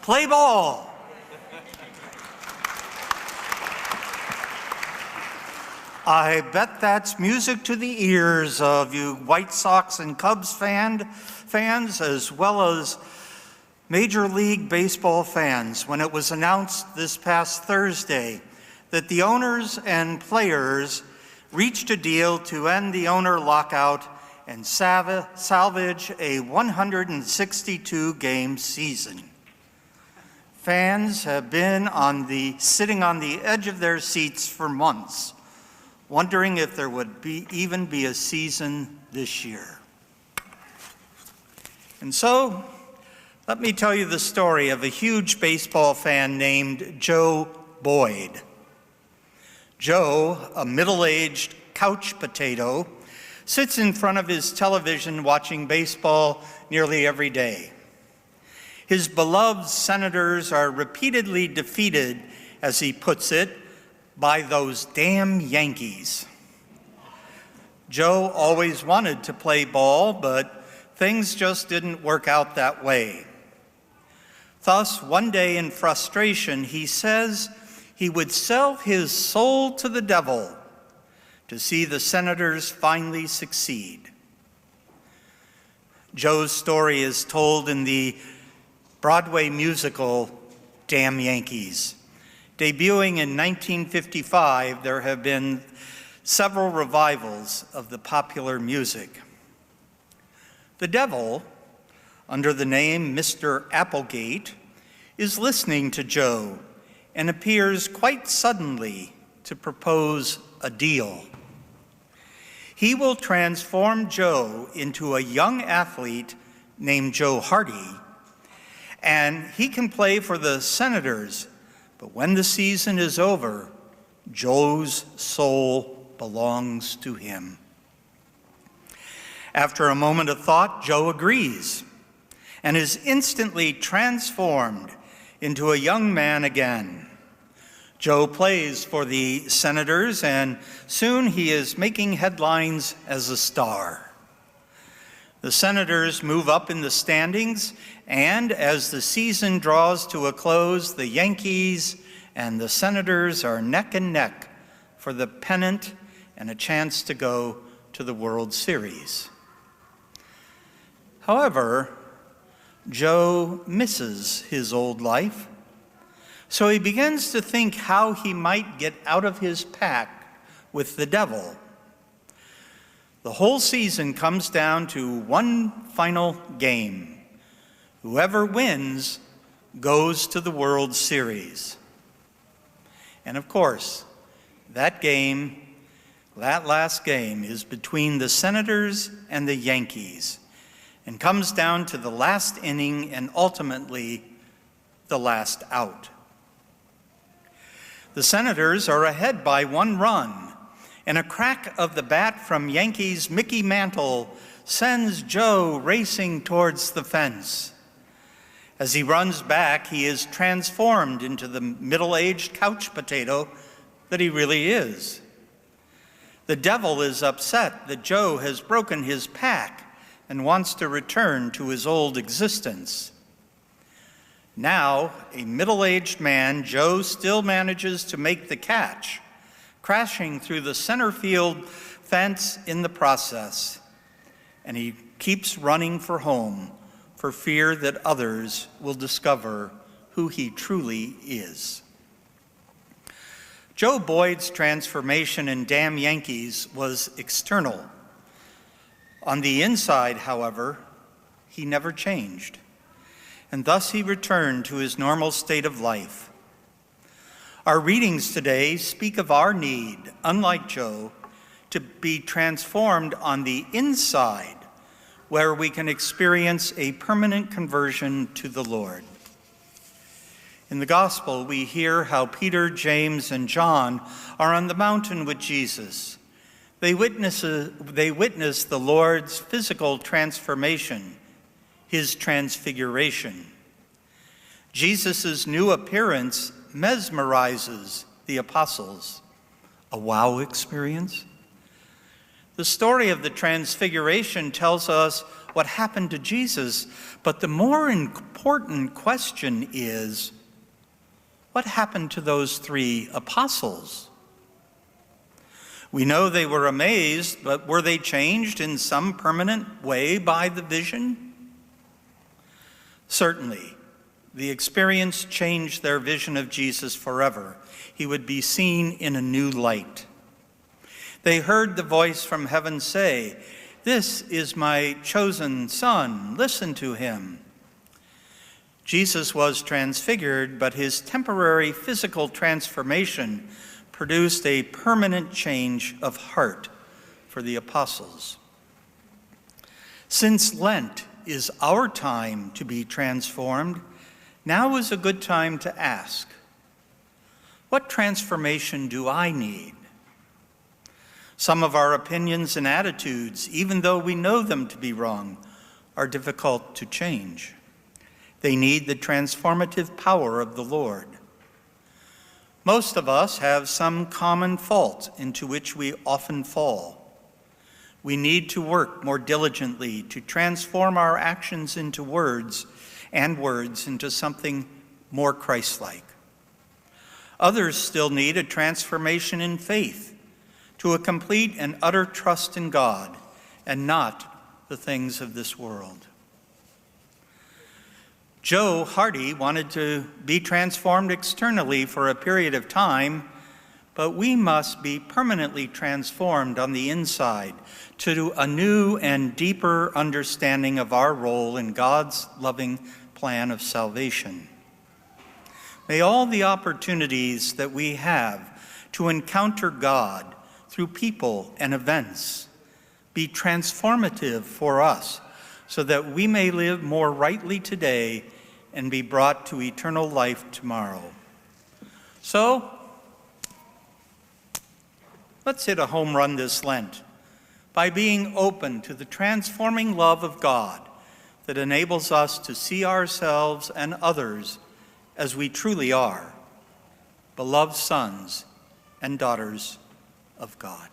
Play ball. I bet that's music to the ears of you White Sox and Cubs fans, as well as Major League Baseball fans, when it was announced this past Thursday that the owners and players reached a deal to end the owner lockout and salvage a 162-game season. Fans have been sitting on the edge of their seats for months, wondering if there would even be a season this year. And so, let me tell you the story of a huge baseball fan named Joe Boyd. Joe, a middle-aged couch potato, sits in front of his television watching baseball nearly every day. His beloved Senators are repeatedly defeated, as he puts it, by those damn Yankees. Joe always wanted to play ball, but things just didn't work out that way. Thus, one day in frustration, he says he would sell his soul to the devil to see the Senators finally succeed. Joe's story is told in the Broadway musical, Damn Yankees. Debuting in 1955, there have been several revivals of the popular music. The devil, under the name Mr. Applegate, is listening to Joe and appears quite suddenly to propose a deal. He will transform Joe into a young athlete named Joe Hardy, and he can play for the Senators. But when the season is over, Joe's soul belongs to him. After a moment of thought, Joe agrees and is instantly transformed into a young man again. Joe plays for the Senators, and soon he is making headlines as a star. The Senators move up in the standings, and as the season draws to a close, the Yankees and the Senators are neck and neck for the pennant and a chance to go to the World Series. However, Joe misses his old life, so he begins to think how he might get out of his pact with the devil. The whole season comes down to one final game. Whoever wins goes to the World Series. And of course, that last game is between the Senators and the Yankees, and comes down to the last inning and ultimately the last out. The Senators are ahead by 1 run, and a crack of the bat from Yankees' Mickey Mantle sends Joe racing towards the fence. As he runs back, he is transformed into the middle-aged couch potato that he really is. The devil is upset that Joe has broken his pact and wants to return to his old existence. Now, a middle-aged man, Joe still manages to make the catch, crashing through the center field fence in the process, and he keeps running for home for fear that others will discover who he truly is. Joe Boyd's transformation in Damn Yankees was external. On the inside, however, he never changed, and thus he returned to his normal state of life. Our readings today speak of our need, unlike Joe, to be transformed on the inside, where we can experience a permanent conversion to the Lord. In the gospel, we hear how Peter, James, and John are on the mountain with Jesus. They witness the Lord's physical transformation, his transfiguration. Jesus' new appearance mesmerizes the apostles. A wow experience? The story of the Transfiguration tells us what happened to Jesus, but the more important question is, what happened to those 3 apostles? We know they were amazed, but were they changed in some permanent way by the vision? Certainly, the experience changed their vision of Jesus forever. He would be seen in a new light. They heard the voice from heaven say, "This is my chosen Son, listen to him." Jesus was transfigured, but his temporary physical transformation produced a permanent change of heart for the apostles. Since Lent is our time to be transformed, now is a good time to ask, what transformation do I need? Some of our opinions and attitudes, even though we know them to be wrong, are difficult to change. They need the transformative power of the Lord. Most of us have some common fault into which we often fall. We need to work more diligently to transform our actions into words and words into something more Christ-like. Others still need a transformation in faith to a complete and utter trust in God and not the things of this world. Joe Hardy wanted to be transformed externally for a period of time, but we must be permanently transformed on the inside to a new and deeper understanding of our role in God's loving plan of salvation. May all the opportunities that we have to encounter God through people and events be transformative for us, so that we may live more rightly today and be brought to eternal life tomorrow. So, let's hit a home run this Lent by being open to the transforming love of God that enables us to see ourselves and others as we truly are, beloved sons and daughters of God.